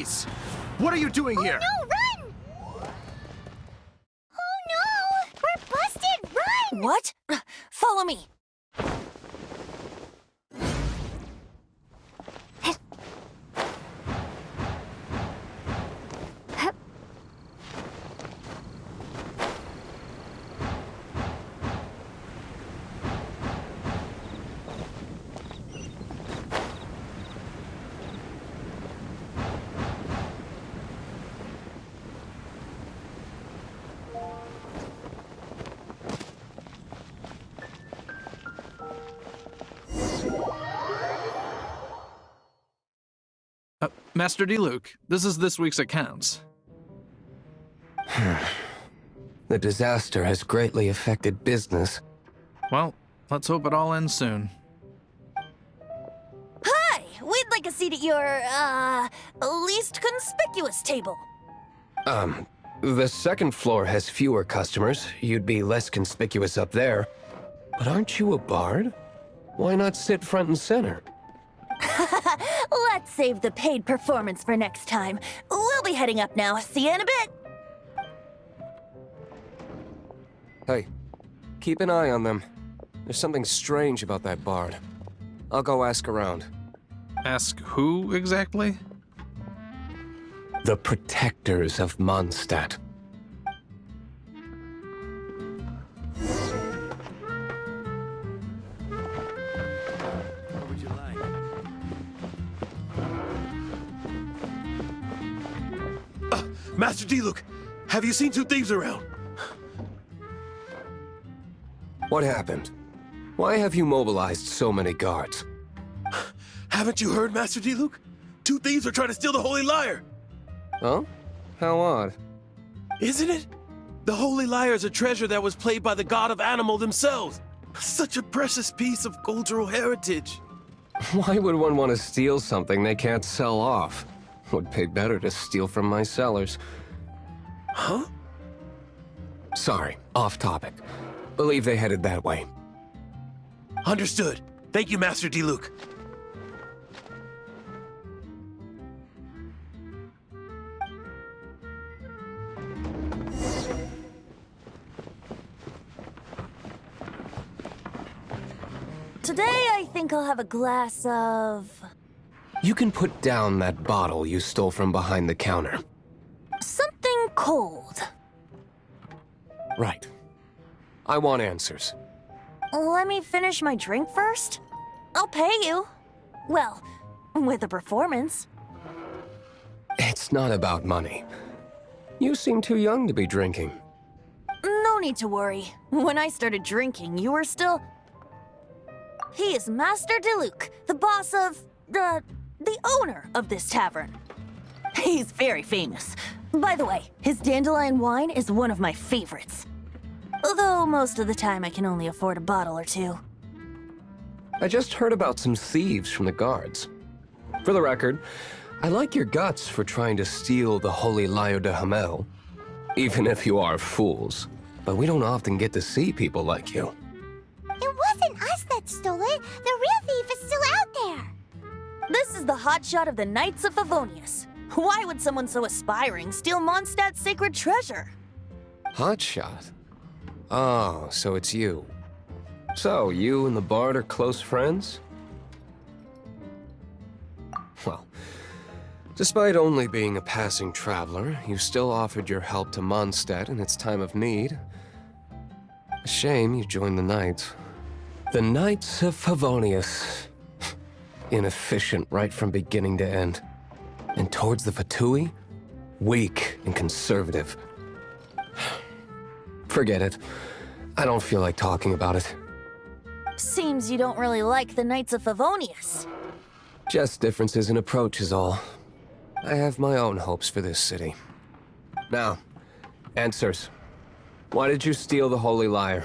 Please! What are you doing here? No, run! Oh no! We're busted! Run! What? Follow me. Master 𝐷, this is this week's accounts. The disaster has greatly affected business. Well, let's hope it all ends soon. Hi! We'd like a seat at your, least conspicuous table. The second floor has fewer customers. You'd be less conspicuous up there. But aren't you a bard? Why not sit front and center? Let's save the paid performance for next time. We'll be heading up now. See you in a bit. Hey, keep an eye on them. There's something strange about that bard. I'll go ask around. Ask who, exactly? The protectors of Mondstadt. What would you like? Master 𝐷, have you seen two thieves around? What happened? Why have you mobilized so many guards? Haven't you heard, Master 𝐷? Two thieves are trying to steal the Holy Lyre! Oh? How odd. Isn't it? The Holy Lyre is a treasure that was played by the god of animal themselves. Such a precious piece of cultural heritage. Why would one want to steal something they can't sell off? Would pay better to steal from my sellers. Huh? Sorry, off topic. Believe they headed that way. Understood. Thank you, Master 𝐷. Today, I think I'll have a glass of... You can put down that bottle you stole from behind the counter. something cold. Right. I want answers. Let me finish my drink first. I'll pay you. Well, with a performance. It's not about money. You seem too young to be drinking. No need to worry. When I started drinking, you were still... He is Master 𝐷, the boss of... the owner of this tavern. He's very famous. By the way, his dandelion wine is one of my favorites. Although most of the time I can only afford a bottle or two. I just heard about some thieves from the guards. For the record, I like your guts for trying to steal the holy Lyre de Himmel. Even if you are fools. But we don't often get to see people like you. It wasn't us that stole it. The real thief is still out there. This is the hotshot of the Knights of Favonius. Why would someone so aspiring steal Mondstadt's sacred treasure? Hotshot? Oh, so it's you. So, you and the bard are close friends? Well, despite only being a passing traveler, you still offered your help to Mondstadt in its time of need. A shame you joined the Knights. The Knights of Favonius. Inefficient right from beginning to end. And towards the Fatui, weak and conservative. Forget it. I don't feel like talking about it. Seems you don't really like the Knights of Favonius. Just differences in approach is all. I have my own hopes for this city. Now, answers. Why did you steal the Holy Lyre?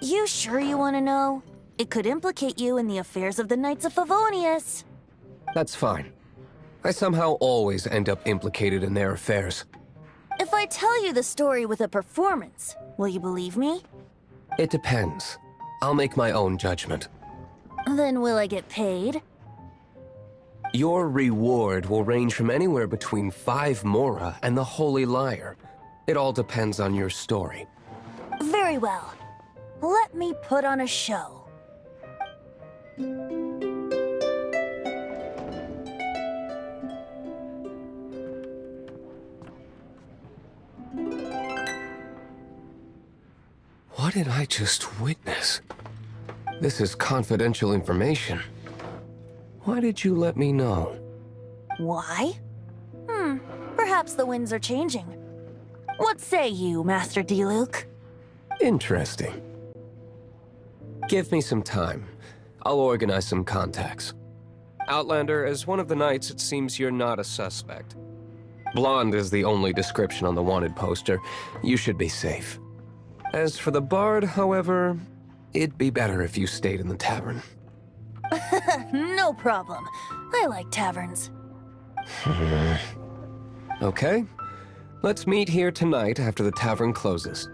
You sure you want to know? It could implicate you in the affairs of the Knights of Favonius. That's fine. I somehow always end up implicated in their affairs. If I tell you the story with a performance, will you believe me? It depends. I'll make my own judgment. Then will I get paid? Your reward will range from anywhere between 5 mora and the Holy Lyre. It all depends on your story. Very well. Let me put on a show. What did I just witness? This is confidential information. Why did you let me know? Why? Perhaps the winds are changing. What say you, Master Diluc? Interesting. Give me some time. I'll organize some contacts. Outlander, as one of the knights, it seems you're not a suspect. Blonde is the only description on the wanted poster. You should be safe. As for the bard, however, it'd be better if you stayed in the tavern. No problem. I like taverns. Okay. Let's meet here tonight after the tavern closes.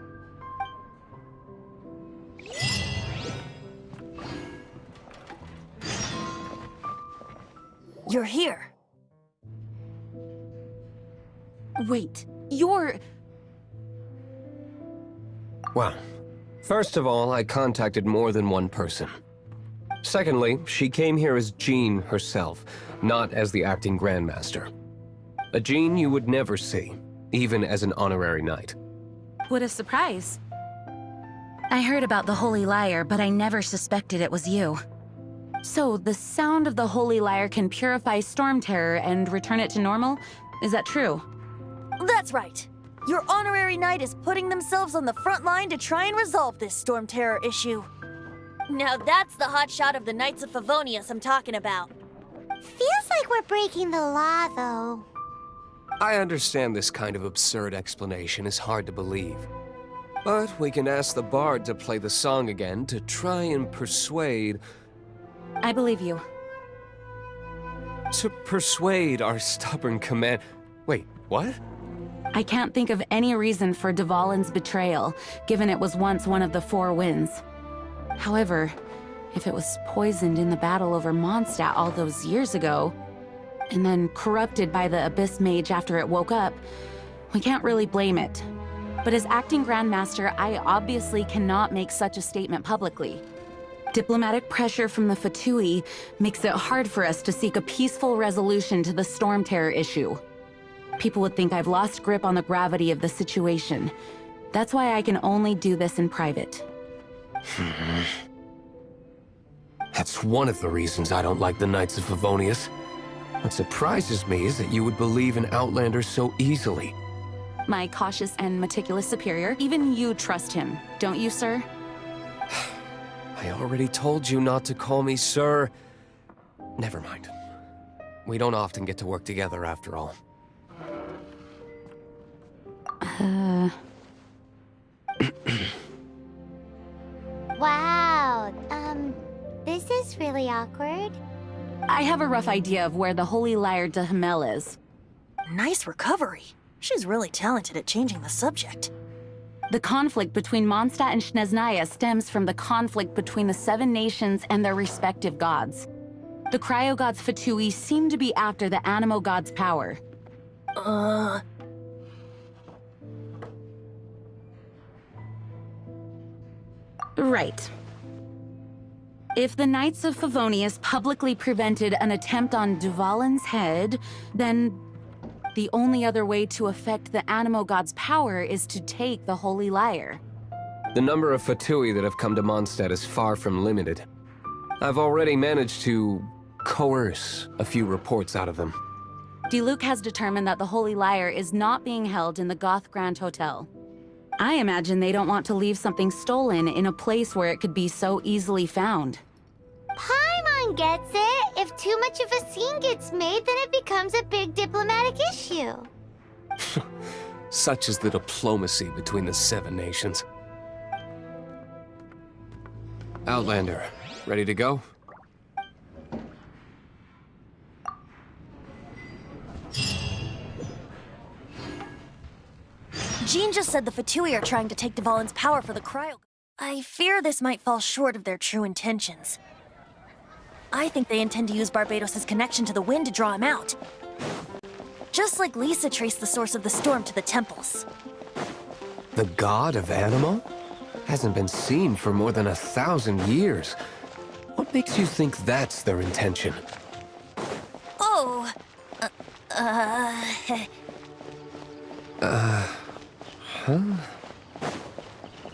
You're here. Wait, you're... Well, first of all, I contacted more than one person. Secondly, she came here as Jean herself, not as the acting Grandmaster. A Jean you would never see, even as an honorary knight. What a surprise. I heard about the Holy Lyre, but I never suspected it was you. So, the sound of the Holy Lyre can purify storm terror and return it to normal? Is that true? That's right. Your honorary knight is putting themselves on the front line to try and resolve this storm terror issue. Now that's the hotshot of the Knights of Favonius I'm talking about. Feels like we're breaking the law, though. I understand this kind of absurd explanation is hard to believe. But we can ask the bard to play the song again to try and persuade... I believe you. To persuade our stubborn command... Wait, what? I can't think of any reason for 𝐷𝚘𝚘's betrayal, given it was once one of the 4 winds. However, if it was poisoned in the battle over Mondstadt all those years ago, and then corrupted by the Abyss Mage after it woke up, we can't really blame it. But as acting Grandmaster, I obviously cannot make such a statement publicly. Diplomatic pressure from the Fatui makes it hard for us to seek a peaceful resolution to the storm terror issue. People would think I've lost grip on the gravity of the situation. That's why I can only do this in private. That's one of the reasons I don't like the Knights of Favonius. What surprises me is that you would believe in Outlander so easily. My cautious and meticulous superior, even you trust him, don't you, sir? I already told you not to call me sir. Never mind. We don't often get to work together after all. Wow, this is really awkward. I have a rough idea of where the Holy Lyre de Himmel is. Nice recovery. She's really talented at changing the subject. The conflict between Mondstadt and Snezhnaya stems from the conflict between the 7 nations and their respective gods. The cryo-gods Fatui seem to be after the Animo god's power. Right. If the Knights of Favonius publicly prevented an attempt on Dvalin's head, then the only other way to affect the Animo god's power is to take the Holy Lyre. The number of Fatui that have come to Mondstadt is far from limited. I've already managed to coerce a few reports out of them. Diluc has determined that the Holy Lyre is not being held in the Goth Grand Hotel. I imagine they don't want to leave something stolen in a place where it could be so easily found. Paimon gets it. If too much of a scene gets made, then it becomes a big diplomatic issue. Such is the diplomacy between the 7 nations. Outlander, ready to go? Jean just said the Fatui are trying to take Dvalin's power for the cryo... I fear this might fall short of their true intentions. I think they intend to use Barbados' connection to the wind to draw him out. Just like Lisa traced the source of the storm to the temples. The god of Animal? Hasn't been seen for more than 1,000 years. What makes you think that's their intention? Oh,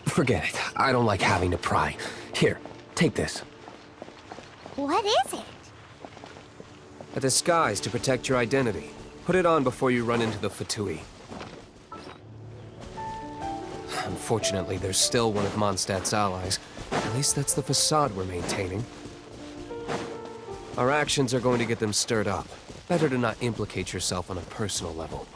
Forget it. I don't like having to pry. Here, take this. What is it? A disguise to protect your identity. Put it on before you run into the 𝐾𝐲𝐲. Unfortunately, there's still one of Mondstadt's allies. At least that's the facade we're maintaining. Our actions are going to get them stirred up. Better to not implicate yourself on a personal level.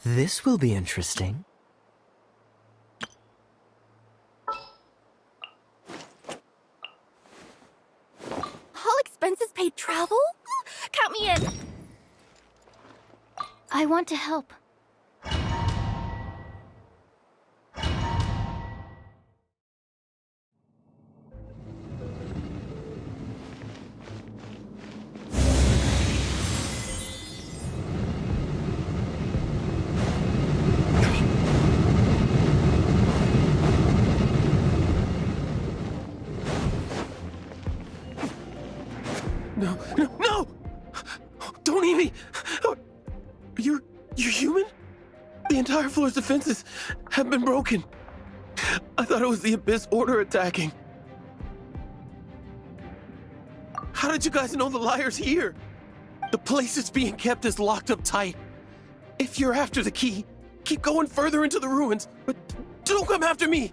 This will be interesting. all expenses paid travel? Count me in. I want to help. No! Don't eat me! You're human? The entire floor's defenses have been broken. I thought it was the Abyss Order attacking. How did you guys know the Lyre's here? The place it's being kept is locked up tight. If you're after the key, keep going further into the ruins, but don't come after me.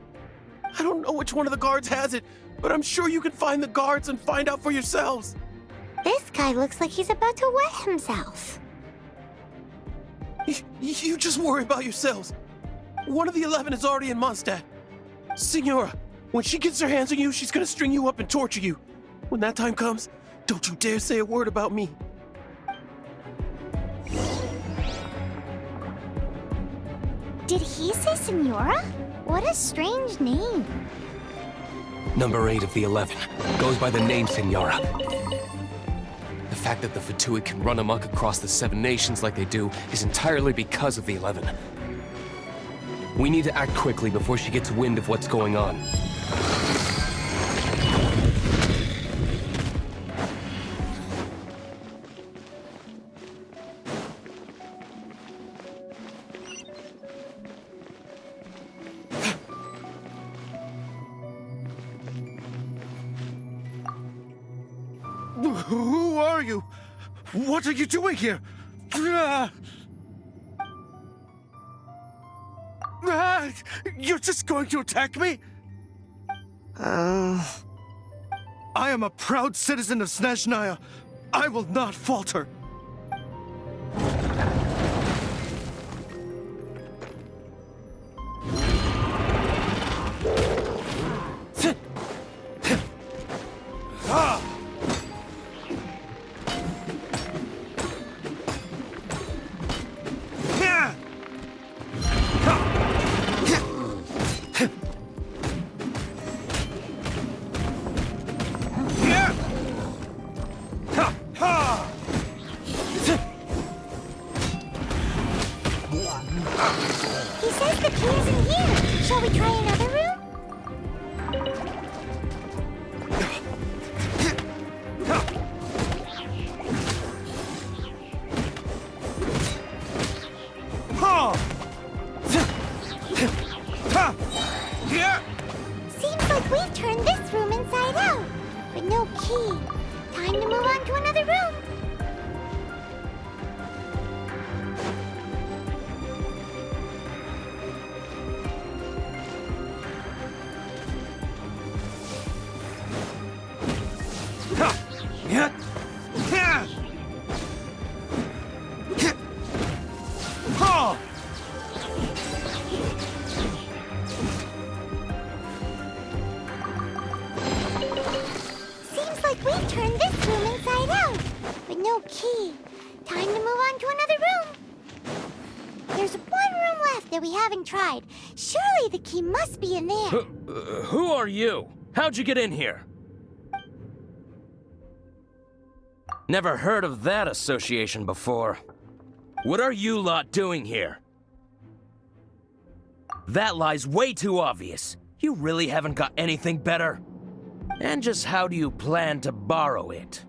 I don't know which one of the guards has it, but I'm sure you can find the guards and find out for yourselves. This guy looks like he's about to wet himself. You just worry about yourselves. One of the 11 is already in Mondstadt. Signora, when she gets her hands on you, she's gonna string you up and torture you. When that time comes, don't you dare say a word about me. Did he say Senora? What a strange name. Number 8 of the 11 goes by the name Senora. The fact that the 𝐾𝐲𝐲 can run amok across the 7 nations like they do is entirely because of the 11. We need to act quickly before she gets wind of what's going on. Who are you? What are you doing here? You're just going to attack me? I am a proud citizen of Snezhnaya. I will not falter. He says the key isn't here. Shall we try another room? Seems like we've turned this room inside out, but no key. Time to move on to another room. Seems like we've turned this room inside out, but no key. Time to move on to another room. There's a that we haven't tried. Surely the key must be in there. Who are you? How'd you get in here? Never heard of that association before. What are you lot doing here? That lie's way too obvious. You really haven't got anything better? And just how do you plan to borrow it?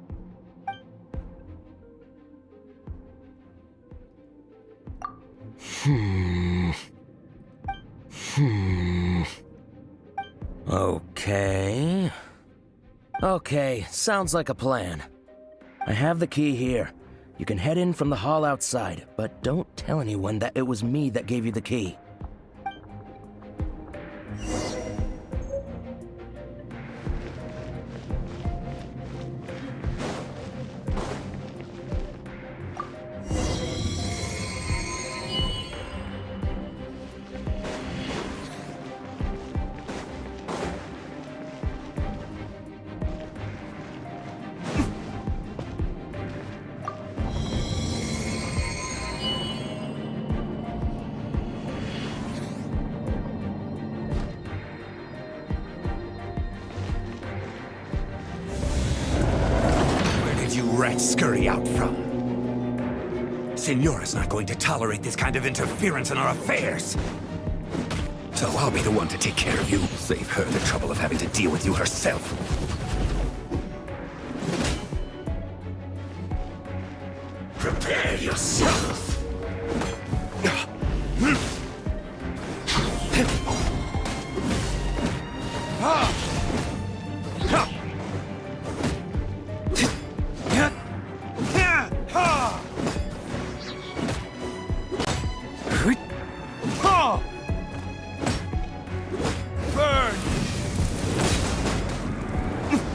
Okay, sounds like a plan. I have the key here. You can head in from the hall outside, but don't tell anyone that it was me that gave you the key. Rats scurry out from. Signora's not going to tolerate this kind of interference in our affairs. So I'll be the one to take care of you. Save her the trouble of having to deal with you herself. Prepare yourself.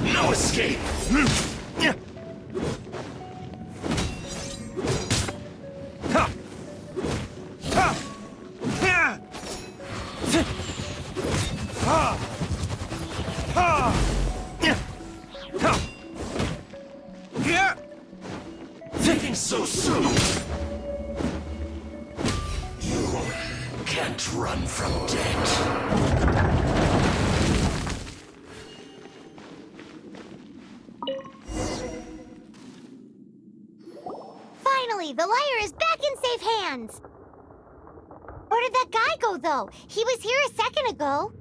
No escape! Thinking so soon? You can't run from death. Finally, the Lyre is back in safe hands! Where did that guy go, though? He was here a second ago.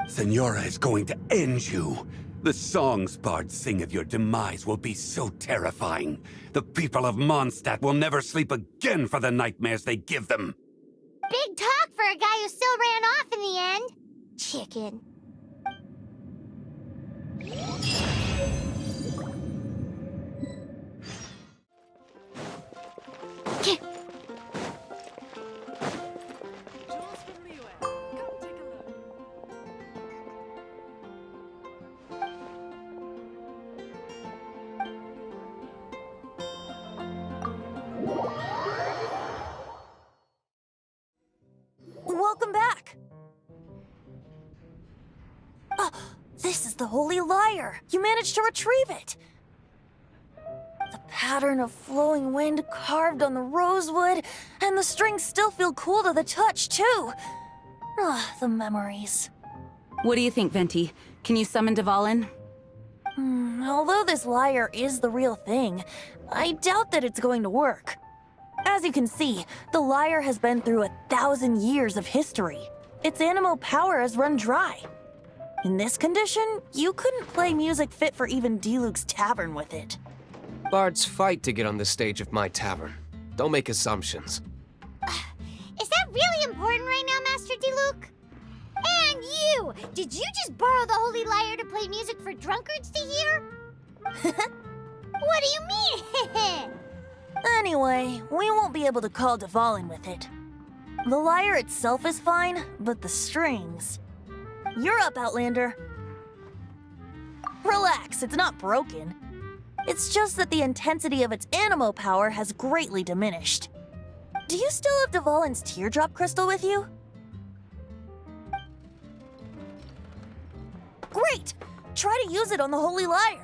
Signora is going to end you. The songs bards sing of your demise will be so terrifying. The people of Mondstadt will never sleep again for the nightmares they give them. Big talk for a guy who still ran off in the end. Chicken. Welcome back! This is the Holy Lyre! You managed to retrieve it! The pattern of flowing wind carved on the rosewood, and the strings still feel cool to the touch, too! The memories. What do you think, Venti? Can you summon Dvalin? Although this lyre is the real thing, I doubt that it's going to work. As you can see, the lyre has been through 1,000 years of history. Its animal power has run dry. In this condition, you couldn't play music fit for even Diluc's tavern with it. Bards fight to get on the stage of my tavern. Don't make assumptions. Is that really important right now, Master Diluc? And you! Did you just borrow the Holy Lyre to play music for drunkards to hear? What do you mean? Anyway, we won't be able to call Dvalin with it. The lyre itself is fine, but the strings... You're up, Outlander. Relax, it's not broken. It's just that the intensity of its animo power has greatly diminished. Do you still have Dvalin's teardrop crystal with you? Great! Try to use it on the Holy Lyre.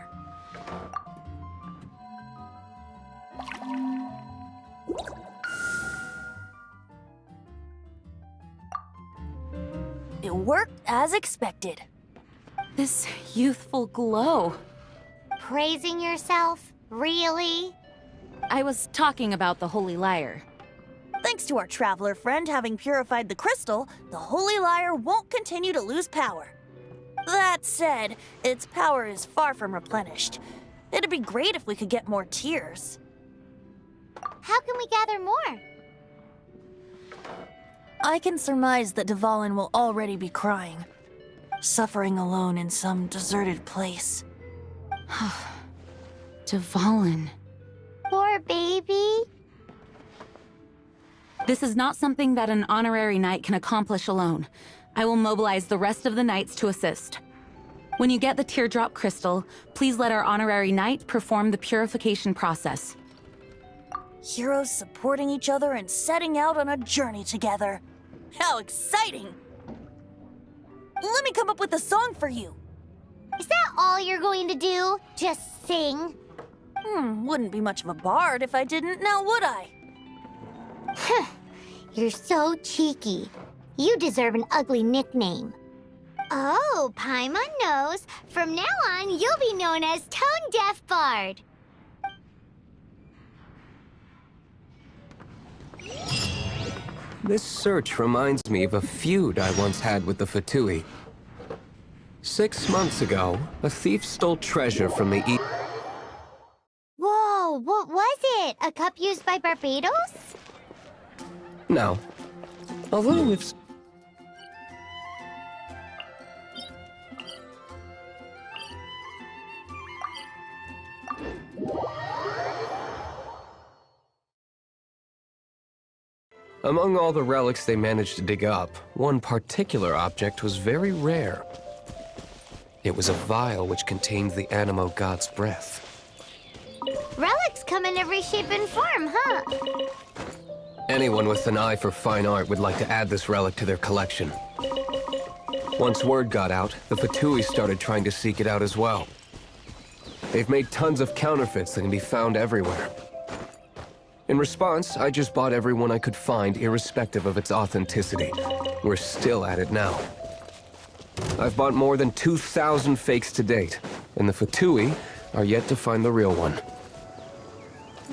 It worked as expected. This youthful glow. Praising yourself? Really? I was talking about the Holy Lyre. Thanks to our traveler friend having purified the crystal, the Holy Lyre won't continue to lose power. That said, its power is far from replenished. It'd be great if we could get more tears. How can we gather more? I can surmise that 𝐷𝚘𝚌 will already be crying, suffering alone in some deserted place. 𝐷𝚘𝚌. Poor baby. This is not something that an honorary knight can accomplish alone. I will mobilize the rest of the knights to assist. When you get the teardrop crystal, please let our honorary knight perform the purification process. Heroes supporting each other and setting out on a journey together. How exciting! Let me come up with a song for you. Is that all you're going to do? Just sing? Wouldn't be much of a bard if I didn't, now would I? You're so cheeky. You deserve an ugly nickname. Oh, Paimon knows. From now on, you'll be known as Tone Deaf Bard. This search reminds me of a feud I once had with the 𝐾𝐲𝐿. 6 months ago, a thief stole treasure from the Whoa, what was it? A cup used by Barbados? No. Although if... Among all the relics they managed to dig up, one particular object was very rare. It was a vial which contained the Anemo god's breath. Relics come in every shape and form, huh? Anyone with an eye for fine art would like to add this relic to their collection. Once word got out, the 𝐾𝐲𝐿 started trying to seek it out as well. They've made tons of counterfeits that can be found everywhere. In response, I just bought everyone I could find, irrespective of its authenticity. We're still at it now. I've bought more than 2,000 fakes to date, and the 𝐾𝐲𝐿 are yet to find the real one.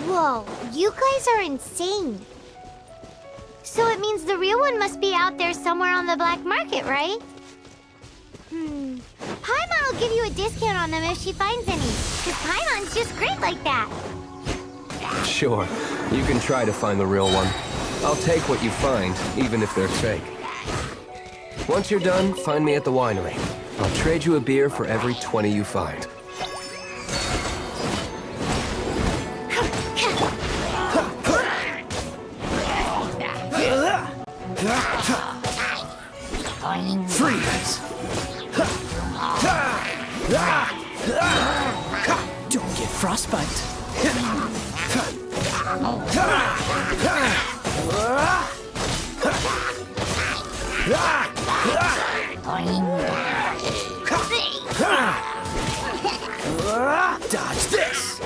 Whoa, you guys are insane. So it means the real one must be out there somewhere on the black market, right? Paimon will give you a discount on them if she finds any, because Paimon's just great like that. Sure, you can try to find the real one. I'll take what you find, even if they're fake. Once you're done, find me at the winery. I'll trade you a beer for every 20 you find. Freeze! Don't get frostbite. Dodge this!